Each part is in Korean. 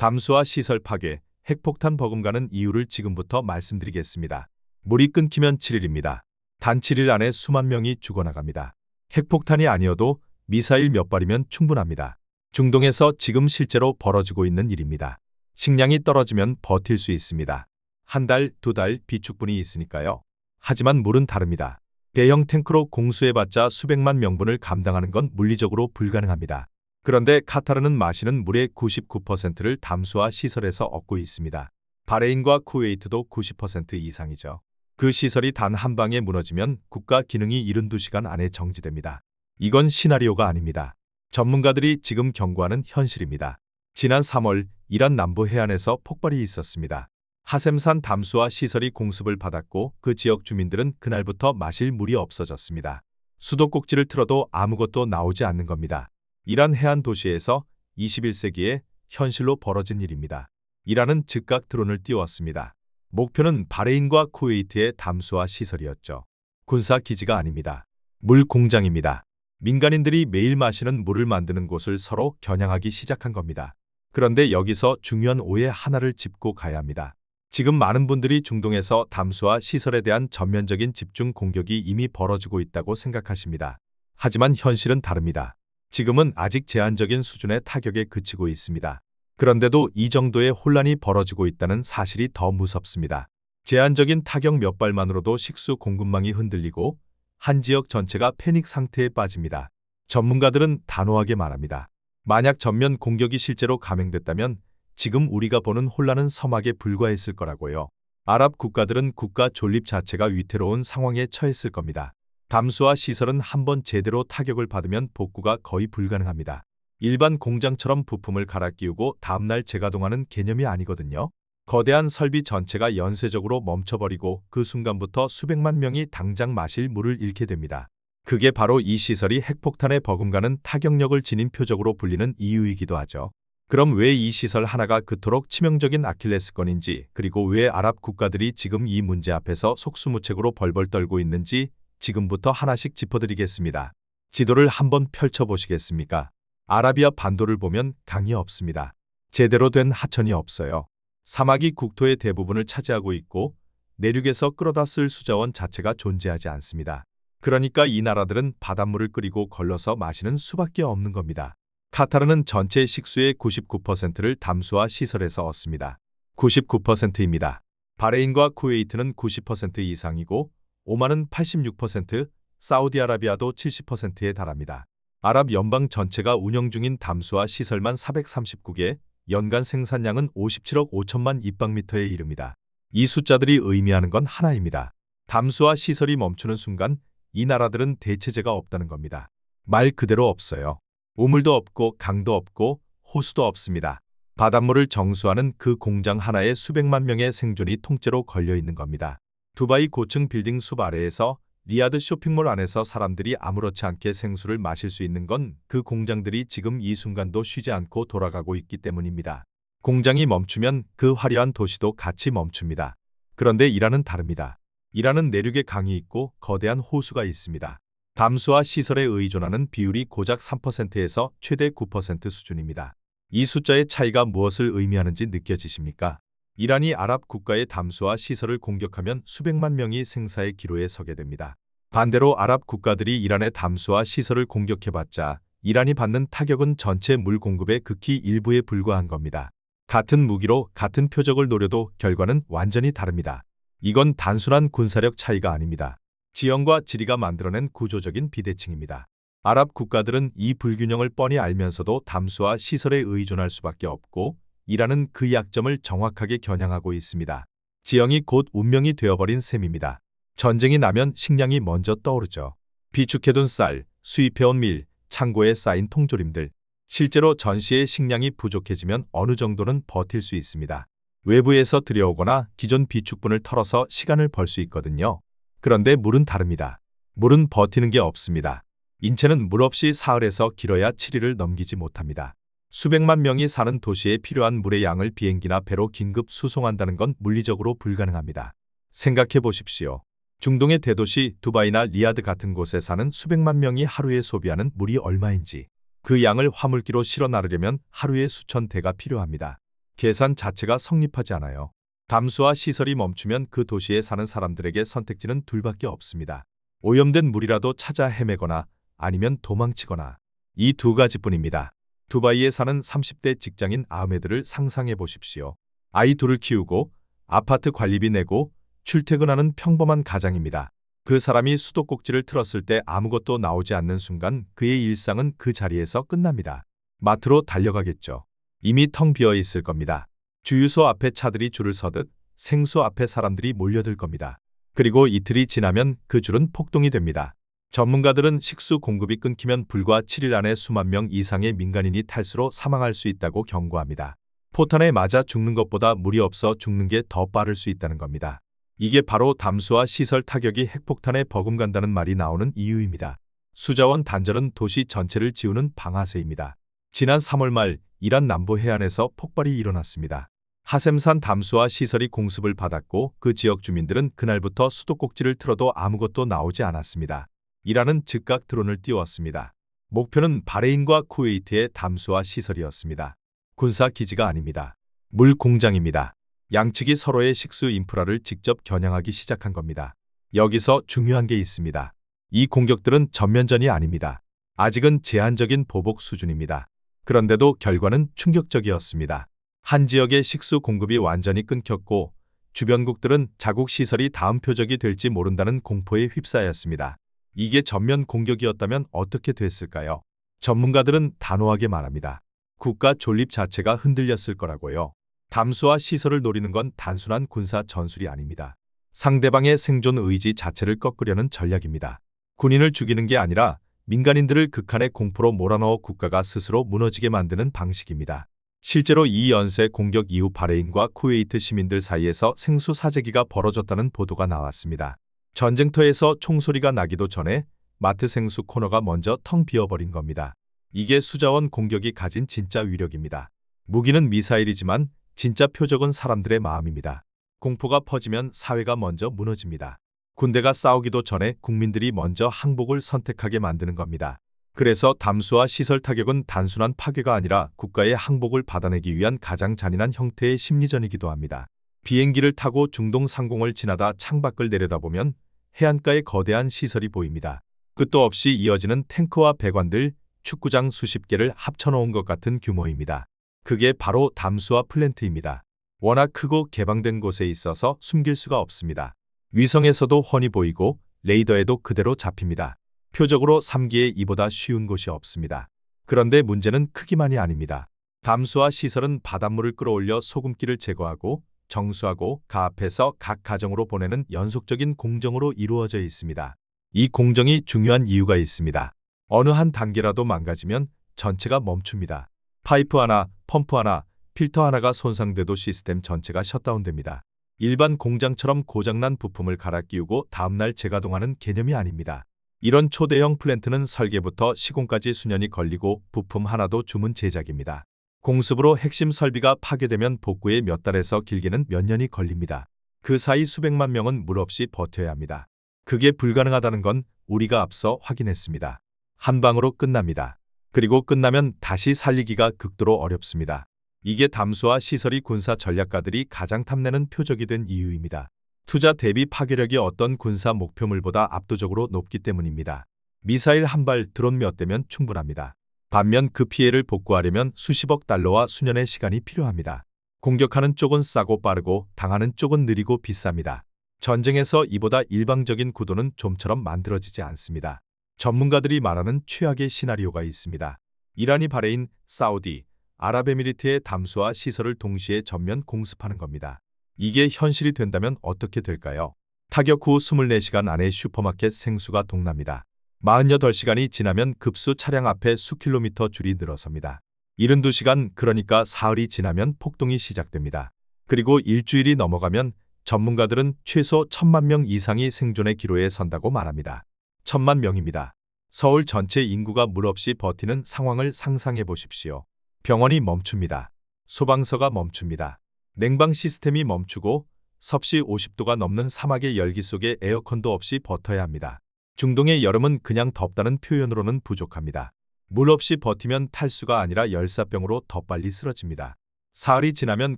담수화 시설 파괴, 핵폭탄 버금가는 이유를 지금부터 말씀드리겠습니다. 물이 끊기면 7일입니다. 단 7일 안에 수만 명이 죽어나갑니다. 핵폭탄이 아니어도 미사일 몇 발이면 충분합니다. 중동에서 지금 실제로 벌어지고 있는 일입니다. 식량이 떨어지면 버틸 수 있습니다. 한 달, 두 달 비축분이 있으니까요. 하지만 물은 다릅니다. 대형 탱크로 공수해봤자 수백만 명분을 감당하는 건 물리적으로 불가능합니다. 그런데 카타르는 마시는 물의 99%를 담수화 시설에서 얻고 있습니다. 바레인과 쿠웨이트도 90% 이상이죠. 그 시설이 단 한 방에 무너지면 국가 기능이 72시간 안에 정지됩니다. 이건 시나리오가 아닙니다. 전문가들이 지금 경고하는 현실입니다. 지난 3월 이란 남부 해안에서 폭발이 있었습니다. 하셈산 담수화 시설이 공습을 받았고 그 지역 주민들은 그날부터 마실 물이 없어졌습니다. 수도꼭지를 틀어도 아무것도 나오지 않는 겁니다. 이란 해안 도시에서 21세기에 현실로 벌어진 일입니다. 이란은 즉각 드론을 띄웠습니다. 목표는 바레인과 쿠웨이트의 담수화 시설이었죠. 군사 기지가 아닙니다. 물 공장입니다. 민간인들이 매일 마시는 물을 만드는 곳을 서로 겨냥하기 시작한 겁니다. 그런데 여기서 중요한 오해 하나를 짚고 가야 합니다. 지금 많은 분들이 중동에서 담수화 시설에 대한 전면적인 집중 공격이 이미 벌어지고 있다고 생각하십니다. 하지만 현실은 다릅니다. 지금은 아직 제한적인 수준의 타격에 그치고 있습니다. 그런데도 이 정도의 혼란이 벌어지고 있다는 사실이 더 무섭습니다. 제한적인 타격 몇 발만으로도 식수 공급망이 흔들리고 한 지역 전체가 패닉 상태에 빠집니다. 전문가들은 단호하게 말합니다. 만약 전면 공격이 실제로 감행됐다면 지금 우리가 보는 혼란은 서막에 불과했을 거라고요. 아랍 국가들은 국가 존립 자체가 위태로운 상황에 처했을 겁니다. 담수화 시설은 한번 제대로 타격을 받으면 복구가 거의 불가능합니다. 일반 공장처럼 부품을 갈아 끼우고 다음날 재가동하는 개념이 아니거든요. 거대한 설비 전체가 연쇄적으로 멈춰버리고 그 순간부터 수백만 명이 당장 마실 물을 잃게 됩니다. 그게 바로 이 시설이 핵폭탄에 버금가는 타격력을 지닌 표적으로 불리는 이유이기도 하죠. 그럼 왜 이 시설 하나가 그토록 치명적인 아킬레스건인지, 그리고 왜 아랍 국가들이 지금 이 문제 앞에서 속수무책으로 벌벌 떨고 있는지 지금부터 하나씩 짚어드리겠습니다. 지도를 한번 펼쳐보시겠습니까? 아라비아 반도를 보면 강이 없습니다. 제대로 된 하천이 없어요. 사막이 국토의 대부분을 차지하고 있고 내륙에서 끌어다 쓸 수자원 자체가 존재하지 않습니다. 그러니까 이 나라들은 바닷물을 끓이고 걸러서 마시는 수밖에 없는 겁니다. 카타르는 전체 식수의 99%를 담수화 시설에서 얻습니다. 99%입니다. 바레인과 쿠웨이트는 90% 이상이고 오만은 86%, 사우디아라비아도 70%에 달합니다. 아랍 연방 전체가 운영 중인 담수화 시설만 439개, 연간 생산량은 57억 5천만 입방미터에 이릅니다. 이 숫자들이 의미하는 건 하나입니다. 담수화 시설이 멈추는 순간 이 나라들은 대체제가 없다는 겁니다. 말 그대로 없어요. 우물도 없고 강도 없고 호수도 없습니다. 바닷물을 정수하는 그 공장 하나에 수백만 명의 생존이 통째로 걸려 있는 겁니다. 두바이 고층 빌딩 숲 아래에서 리야드 쇼핑몰 안에서 사람들이 아무렇지 않게 생수를 마실 수 있는 건 그 공장들이 지금 이 순간도 쉬지 않고 돌아가고 있기 때문입니다. 공장이 멈추면 그 화려한 도시도 같이 멈춥니다. 그런데 이란은 다릅니다. 이란은 내륙에 강이 있고 거대한 호수가 있습니다. 담수화 시설에 의존하는 비율이 고작 3%에서 최대 9% 수준입니다. 이 숫자의 차이가 무엇을 의미하는지 느껴지십니까? 이란이 아랍 국가의 담수화 시설을 공격하면 수백만 명이 생사의 기로에 서게 됩니다. 반대로 아랍 국가들이 이란의 담수화 시설을 공격해봤자 이란이 받는 타격은 전체 물 공급의 극히 일부에 불과한 겁니다. 같은 무기로 같은 표적을 노려도 결과는 완전히 다릅니다. 이건 단순한 군사력 차이가 아닙니다. 지형과 지리가 만들어낸 구조적인 비대칭입니다. 아랍 국가들은 이 불균형을 뻔히 알면서도 담수화 시설에 의존할 수밖에 없고 이란은 그 약점을 정확하게 겨냥하고 있습니다. 지형이 곧 운명이 되어버린 셈입니다. 전쟁이 나면 식량이 먼저 떠오르죠. 비축해둔 쌀, 수입해온 밀, 창고에 쌓인 통조림들. 실제로 전시의 식량이 부족해지면 어느 정도는 버틸 수 있습니다. 외부에서 들여오거나 기존 비축분을 털어서 시간을 벌 수 있거든요. 그런데 물은 다릅니다. 물은 버티는 게 없습니다. 인체는 물 없이 사흘에서 길어야 7일을 넘기지 못합니다. 수백만 명이 사는 도시에 필요한 물의 양을 비행기나 배로 긴급 수송한다는 건 물리적으로 불가능합니다. 생각해 보십시오. 중동의 대도시 두바이나 리야드 같은 곳에 사는 수백만 명이 하루에 소비하는 물이 얼마인지. 그 양을 화물기로 실어 나르려면 하루에 수천 대가 필요합니다. 계산 자체가 성립하지 않아요. 담수화 시설이 멈추면 그 도시에 사는 사람들에게 선택지는 둘밖에 없습니다. 오염된 물이라도 찾아 헤매거나 아니면 도망치거나. 이 두 가지뿐입니다. 두바이에 사는 30대 직장인 아흐메드를 상상해 보십시오. 아이 둘을 키우고 아파트 관리비 내고 출퇴근하는 평범한 가장입니다. 그 사람이 수도꼭지를 틀었을 때 아무것도 나오지 않는 순간 그의 일상은 그 자리에서 끝납니다. 마트로 달려가겠죠. 이미 텅 비어 있을 겁니다. 주유소 앞에 차들이 줄을 서듯 생수 앞에 사람들이 몰려들 겁니다. 그리고 이틀이 지나면 그 줄은 폭동이 됩니다. 전문가들은 식수 공급이 끊기면 불과 7일 안에 수만 명 이상의 민간인이 탈수로 사망할 수 있다고 경고합니다. 포탄에 맞아 죽는 것보다 물이 없어 죽는 게 더 빠를 수 있다는 겁니다. 이게 바로 담수화 시설 타격이 핵폭탄에 버금간다는 말이 나오는 이유입니다. 수자원 단절은 도시 전체를 지우는 방아쇠입니다. 지난 3월 말 이란 남부 해안에서 폭발이 일어났습니다. 하셈산 담수화 시설이 공습을 받았고 그 지역 주민들은 그날부터 수도꼭지를 틀어도 아무것도 나오지 않았습니다. 이란은 즉각 드론을 띄웠습니다. 목표는 바레인과 쿠웨이트의 담수화 시설이었습니다. 군사 기지가 아닙니다. 물 공장입니다. 양측이 서로의 식수 인프라를 직접 겨냥하기 시작한 겁니다. 여기서 중요한 게 있습니다. 이 공격들은 전면전이 아닙니다. 아직은 제한적인 보복 수준입니다. 그런데도 결과는 충격적이었습니다. 한 지역의 식수 공급이 완전히 끊겼고 주변국들은 자국 시설이 다음 표적이 될지 모른다는 공포에 휩싸였습니다. 이게 전면 공격이었다면 어떻게 됐을까요? 전문가들은 단호하게 말합니다. 국가 존립 자체가 흔들렸을 거라고요. 담수화 시설을 노리는 건 단순한 군사 전술이 아닙니다. 상대방의 생존 의지 자체를 꺾으려는 전략입니다. 군인을 죽이는 게 아니라 민간인들을 극한의 공포로 몰아넣어 국가가 스스로 무너지게 만드는 방식입니다. 실제로 이 연쇄 공격 이후 바레인과 쿠웨이트 시민들 사이에서 생수 사재기가 벌어졌다는 보도가 나왔습니다. 전쟁터에서 총소리가 나기도 전에 마트 생수 코너가 먼저 텅 비어버린 겁니다. 이게 수자원 공격이 가진 진짜 위력입니다. 무기는 미사일이지만 진짜 표적은 사람들의 마음입니다. 공포가 퍼지면 사회가 먼저 무너집니다. 군대가 싸우기도 전에 국민들이 먼저 항복을 선택하게 만드는 겁니다. 그래서 담수화 시설 타격은 단순한 파괴가 아니라 국가의 항복을 받아내기 위한 가장 잔인한 형태의 심리전이기도 합니다. 비행기를 타고 중동 상공을 지나다 창밖을 내려다보면 해안가에 거대한 시설이 보입니다. 끝도 없이 이어지는 탱크와 배관들, 축구장 수십 개를 합쳐놓은 것 같은 규모입니다. 그게 바로 담수화 플랜트입니다. 워낙 크고 개방된 곳에 있어서 숨길 수가 없습니다. 위성에서도 훤히 보이고 레이더에도 그대로 잡힙니다. 표적으로 삼기에 이보다 쉬운 곳이 없습니다. 그런데 문제는 크기만이 아닙니다. 담수화 시설은 바닷물을 끌어올려 소금기를 제거하고 정수하고 가압해서 각 가정으로 보내는 연속적인 공정으로 이루어져 있습니다. 이 공정이 중요한 이유가 있습니다. 어느 한 단계라도 망가지면 전체가 멈춥니다. 파이프 하나, 펌프 하나, 필터 하나가 손상돼도 시스템 전체가 셧다운됩니다. 일반 공장처럼 고장난 부품을 갈아 끼우고 다음날 재가동하는 개념이 아닙니다. 이런 초대형 플랜트는 설계부터 시공까지 수년이 걸리고 부품 하나도 주문 제작입니다. 공습으로 핵심 설비가 파괴되면 복구에 몇 달에서 길게는 몇 년이 걸립니다. 그 사이 수백만 명은 물 없이 버텨야 합니다. 그게 불가능하다는 건 우리가 앞서 확인했습니다. 한 방으로 끝납니다. 그리고 끝나면 다시 살리기가 극도로 어렵습니다. 이게 담수화 시설이 군사 전략가들이 가장 탐내는 표적이 된 이유입니다. 투자 대비 파괴력이 어떤 군사 목표물보다 압도적으로 높기 때문입니다. 미사일 한 발, 드론 몇 대면 충분합니다. 반면 그 피해를 복구하려면 수십억 달러와 수년의 시간이 필요합니다. 공격하는 쪽은 싸고 빠르고 당하는 쪽은 느리고 비쌉니다. 전쟁에서 이보다 일방적인 구도는 좀처럼 만들어지지 않습니다. 전문가들이 말하는 최악의 시나리오가 있습니다. 이란이 바레인, 사우디, 아랍에미리트의 담수화 시설을 동시에 전면 공습하는 겁니다. 이게 현실이 된다면 어떻게 될까요? 타격 후 24시간 안에 슈퍼마켓 생수가 동납니다. 48시간이 지나면 급수 차량 앞에 수킬로미터 줄이 늘어섭니다. 72시간 그러니까 사흘이 지나면 폭동이 시작됩니다. 그리고 일주일이 넘어가면 전문가들은 최소 1000만 명 이상이 생존의 기로에 선다고 말합니다. 1000만 명입니다. 서울 전체 인구가 물 없이 버티는 상황을 상상해 보십시오. 병원이 멈춥니다. 소방서가 멈춥니다. 냉방 시스템이 멈추고 섭씨 50도가 넘는 사막의 열기 속에 에어컨도 없이 버텨야 합니다. 중동의 여름은 그냥 덥다는 표현으로는 부족합니다. 물 없이 버티면 탈수가 아니라 열사병으로 더 빨리 쓰러집니다. 사흘이 지나면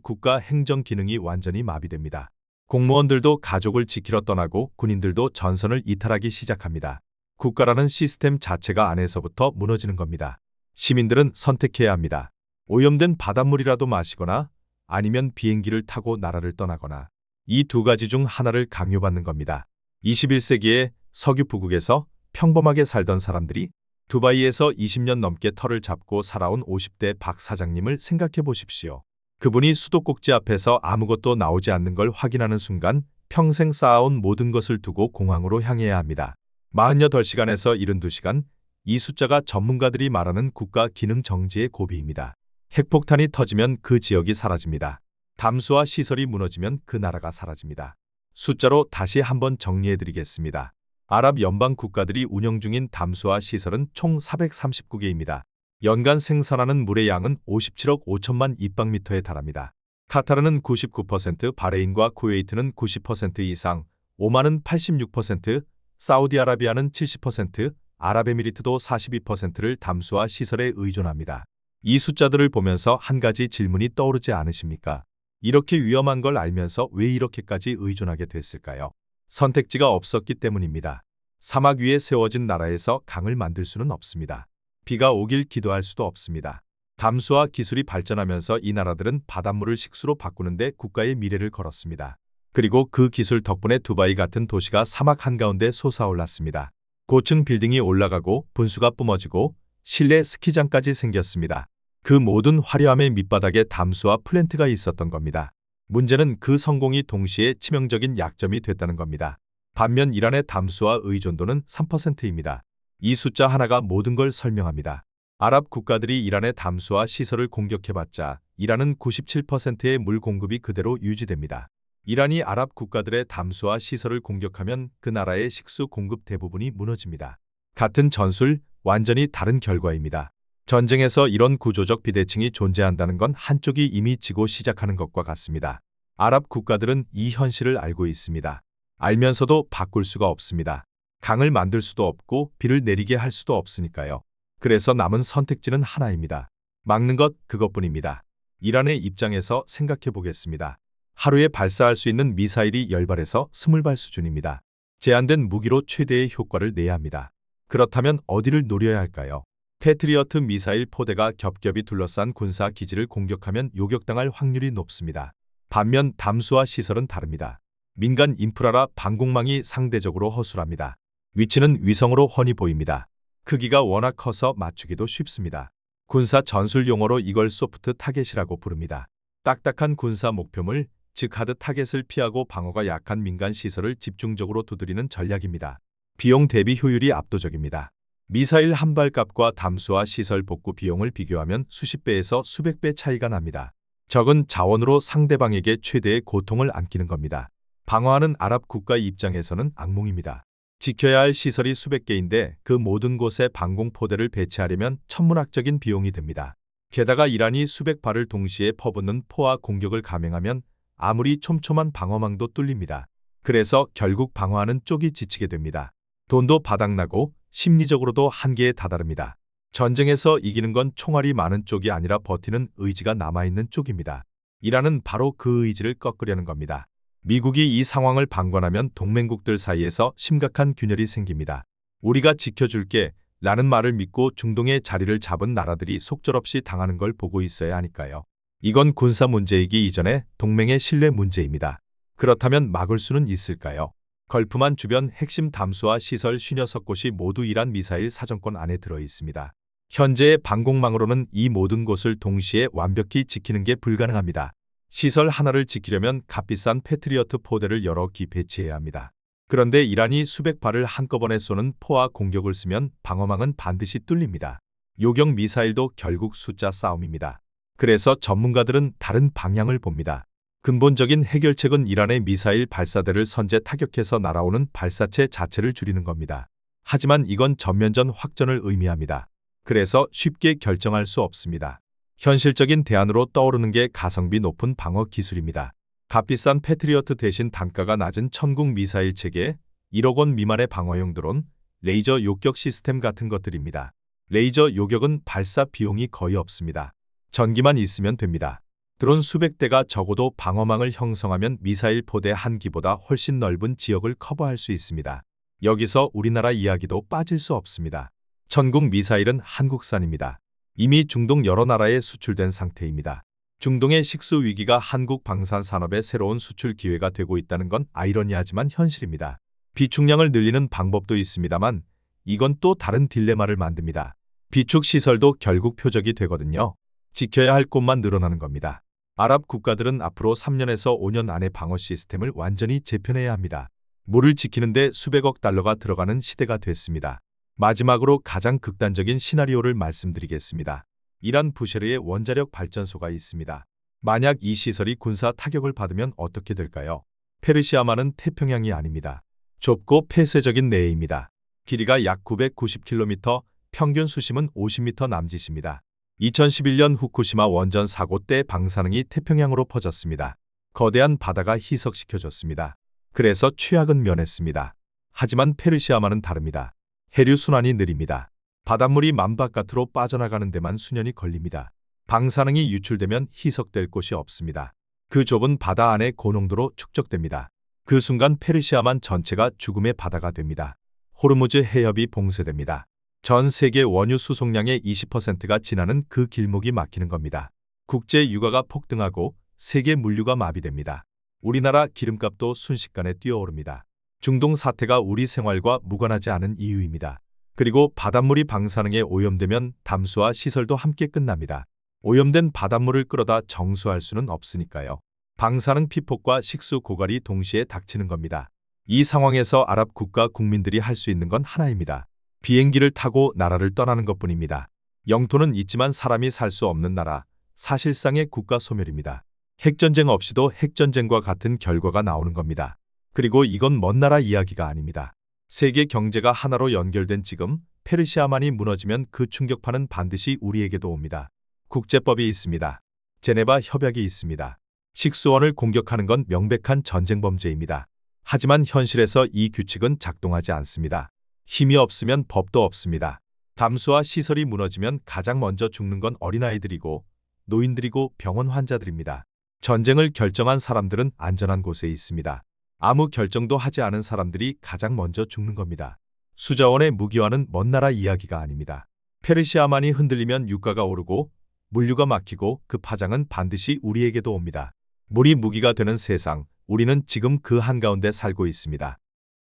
국가 행정 기능이 완전히 마비됩니다. 공무원들도 가족을 지키러 떠나고 군인들도 전선을 이탈하기 시작합니다. 국가라는 시스템 자체가 안에서부터 무너지는 겁니다. 시민들은 선택해야 합니다. 오염된 바닷물이라도 마시거나 아니면 비행기를 타고 나라를 떠나거나 이 두 가지 중 하나를 강요받는 겁니다. 21세기에 석유 부국에서 평범하게 살던 사람들이 두바이에서 20년 넘게 터를 잡고 살아온 50대 박 사장님을 생각해 보십시오. 그분이 수도꼭지 앞에서 아무것도 나오지 않는 걸 확인하는 순간 평생 쌓아온 모든 것을 두고 공항으로 향해야 합니다. 48시간에서 72시간, 이 숫자가 전문가들이 말하는 국가 기능 정지의 고비입니다. 핵폭탄이 터지면 그 지역이 사라집니다. 담수화 시설이 무너지면 그 나라가 사라집니다. 숫자로 다시 한번 정리해드리겠습니다. 아랍 연방 국가들이 운영 중인 담수화 시설은 총 439개입니다. 연간 생산하는 물의 양은 57억 5천만 입방미터에 달합니다. 카타르는 99%, 바레인과 쿠웨이트는 90% 이상, 오만은 86%, 사우디아라비아는 70%, 아랍에미리트도 42%를 담수화 시설에 의존합니다. 이 숫자들을 보면서 한 가지 질문이 떠오르지 않으십니까? 이렇게 위험한 걸 알면서 왜 이렇게까지 의존하게 됐을까요? 선택지가 없었기 때문입니다. 사막 위에 세워진 나라에서 강을 만들 수는 없습니다. 비가 오길 기도할 수도 없습니다. 담수화 기술이 발전하면서 이 나라들은 바닷물을 식수로 바꾸는데 국가의 미래를 걸었습니다. 그리고 그 기술 덕분에 두바이 같은 도시가 사막 한가운데 솟아올랐습니다. 고층 빌딩이 올라가고 분수가 뿜어지고 실내 스키장까지 생겼습니다. 그 모든 화려함의 밑바닥에 담수화 플랜트가 있었던 겁니다. 문제는 그 성공이 동시에 치명적인 약점이 됐다는 겁니다. 반면 이란의 담수화 의존도는 3%입니다. 이 숫자 하나가 모든 걸 설명합니다. 아랍 국가들이 이란의 담수화 시설을 공격해봤자 이란은 97%의 물 공급이 그대로 유지됩니다. 이란이 아랍 국가들의 담수화 시설을 공격하면 그 나라의 식수 공급 대부분이 무너집니다. 같은 전술, 완전히 다른 결과입니다. 전쟁에서 이런 구조적 비대칭이 존재한다는 건 한쪽이 이미 지고 시작하는 것과 같습니다. 아랍 국가들은 이 현실을 알고 있습니다. 알면서도 바꿀 수가 없습니다. 강을 만들 수도 없고 비를 내리게 할 수도 없으니까요. 그래서 남은 선택지는 하나입니다. 막는 것 그것뿐입니다. 이란의 입장에서 생각해 보겠습니다. 하루에 발사할 수 있는 미사일이 10발에서 20발 수준입니다. 제한된 무기로 최대의 효과를 내야 합니다. 그렇다면 어디를 노려야 할까요? 패트리어트 미사일 포대가 겹겹이 둘러싼 군사 기지를 공격하면 요격당할 확률이 높습니다. 반면 담수화 시설은 다릅니다. 민간 인프라라 방공망이 상대적으로 허술합니다. 위치는 위성으로 훤히 보입니다. 크기가 워낙 커서 맞추기도 쉽습니다. 군사 전술 용어로 이걸 소프트 타겟이라고 부릅니다. 딱딱한 군사 목표물, 즉 하드 타겟을 피하고 방어가 약한 민간 시설을 집중적으로 두드리는 전략입니다. 비용 대비 효율이 압도적입니다. 미사일 한 발 값과 담수화 시설 복구 비용을 비교하면 수십 배에서 수백 배 차이가 납니다. 적은 자원으로 상대방에게 최대의 고통을 안기는 겁니다. 방어하는 아랍 국가 입장에서는 악몽입니다. 지켜야 할 시설이 수백 개인데 그 모든 곳에 방공포대를 배치하려면 천문학적인 비용이 듭니다. 게다가 이란이 수백 발을 동시에 퍼붓는 포화 공격을 감행하면 아무리 촘촘한 방어망도 뚫립니다. 그래서 결국 방어하는 쪽이 지치게 됩니다. 돈도 바닥나고 심리적으로도 한계에 다다릅니다. 전쟁에서 이기는 건 총알이 많은 쪽이 아니라 버티는 의지가 남아있는 쪽입니다. 이란은 바로 그 의지를 꺾으려는 겁니다. 미국이 이 상황을 방관하면 동맹국들 사이에서 심각한 균열이 생깁니다. 우리가 지켜줄게 라는 말을 믿고 중동의 자리를 잡은 나라들이 속절없이 당하는 걸 보고 있어야 하니까요. 이건 군사 문제이기 이전에 동맹의 신뢰 문제입니다. 그렇다면 막을 수는 있을까요? 걸프만 주변 핵심 담수화 시설 56곳이 모두 이란 미사일 사정권 안에 들어 있습니다. 현재의 방공망으로는 이 모든 곳을 동시에 완벽히 지키는 게 불가능합니다. 시설 하나를 지키려면 값비싼 패트리어트 포대를 여러 기 배치해야 합니다. 그런데 이란이 수백 발을 한꺼번에 쏘는 포화 공격을 쓰면 방어망은 반드시 뚫립니다. 요격 미사일도 결국 숫자 싸움입니다. 그래서 전문가들은 다른 방향을 봅니다. 근본적인 해결책은 이란의 미사일 발사대를 선제 타격해서 날아오는 발사체 자체를 줄이는 겁니다. 하지만 이건 전면전 확전을 의미합니다. 그래서 쉽게 결정할 수 없습니다. 현실적인 대안으로 떠오르는 게 가성비 높은 방어 기술입니다. 값비싼 패트리어트 대신 단가가 낮은 천국 미사일 체계, 1억 원 미만의 방어용 드론, 레이저 요격 시스템 같은 것들입니다. 레이저 요격은 발사 비용이 거의 없습니다. 전기만 있으면 됩니다. 드론 수백 대가 적어도 방어망을 형성하면 미사일 포대 한 기보다 훨씬 넓은 지역을 커버할 수 있습니다. 여기서 우리나라 이야기도 빠질 수 없습니다. 전국 미사일은 한국산입니다. 이미 중동 여러 나라에 수출된 상태입니다. 중동의 식수 위기가 한국 방산 산업의 새로운 수출 기회가 되고 있다는 건 아이러니하지만 현실입니다. 비축량을 늘리는 방법도 있습니다만 이건 또 다른 딜레마를 만듭니다. 비축 시설도 결국 표적이 되거든요. 지켜야 할 곳만 늘어나는 겁니다. 아랍 국가들은 앞으로 3년에서 5년 안에 방어 시스템을 완전히 재편해야 합니다. 물을 지키는데 수백억 달러가 들어가는 시대가 됐습니다. 마지막으로 가장 극단적인 시나리오를 말씀드리겠습니다. 이란 부셰르의 원자력 발전소가 있습니다. 만약 이 시설이 군사 타격을 받으면 어떻게 될까요? 페르시아만은 태평양이 아닙니다. 좁고 폐쇄적인 내해입니다. 길이가 약 990km, 평균 수심은 50m 남짓입니다. 2011년 후쿠시마 원전 사고 때 방사능이 태평양으로 퍼졌습니다. 거대한 바다가 희석시켜졌습니다. 그래서 최악은 면했습니다. 하지만 페르시아만은 다릅니다. 해류 순환이 느립니다. 바닷물이 만바깥으로 빠져나가는 데만 수년이 걸립니다. 방사능이 유출되면 희석될 곳이 없습니다. 그 좁은 바다 안에 고농도로 축적됩니다. 그 순간 페르시아만 전체가 죽음의 바다가 됩니다. 호르무즈 해협이 봉쇄됩니다. 전 세계 원유 수송량의 20%가 지나는 그 길목이 막히는 겁니다. 국제 유가가 폭등하고 세계 물류가 마비됩니다. 우리나라 기름값도 순식간에 뛰어오릅니다. 중동 사태가 우리 생활과 무관하지 않은 이유입니다. 그리고 바닷물이 방사능에 오염되면 담수와 시설도 함께 끝납니다. 오염된 바닷물을 끌어다 정수할 수는 없으니까요. 방사능 피폭과 식수 고갈이 동시에 닥치는 겁니다. 이 상황에서 아랍 국가 국민들이 할 수 있는 건 하나입니다. 비행기를 타고 나라를 떠나는 것뿐입니다. 영토는 있지만 사람이 살 수 없는 나라, 사실상의 국가 소멸입니다. 핵전쟁 없이도 핵전쟁과 같은 결과가 나오는 겁니다. 그리고 이건 먼 나라 이야기가 아닙니다. 세계 경제가 하나로 연결된 지금 페르시아만이 무너지면 그 충격파는 반드시 우리에게도 옵니다. 국제법이 있습니다. 제네바 협약이 있습니다. 식수원을 공격하는 건 명백한 전쟁 범죄입니다. 하지만 현실에서 이 규칙은 작동하지 않습니다. 힘이 없으면 법도 없습니다. 담수와 시설이 무너지면 가장 먼저 죽는 건 어린아이들이고 노인들이고 병원 환자들입니다. 전쟁을 결정한 사람들은 안전한 곳에 있습니다. 아무 결정도 하지 않은 사람들이 가장 먼저 죽는 겁니다. 수자원의 무기화는 먼 나라 이야기가 아닙니다. 페르시아만이 흔들리면 유가가 오르고 물류가 막히고 그 파장은 반드시 우리에게도 옵니다. 물이 무기가 되는 세상, 우리는 지금 그 한가운데 살고 있습니다.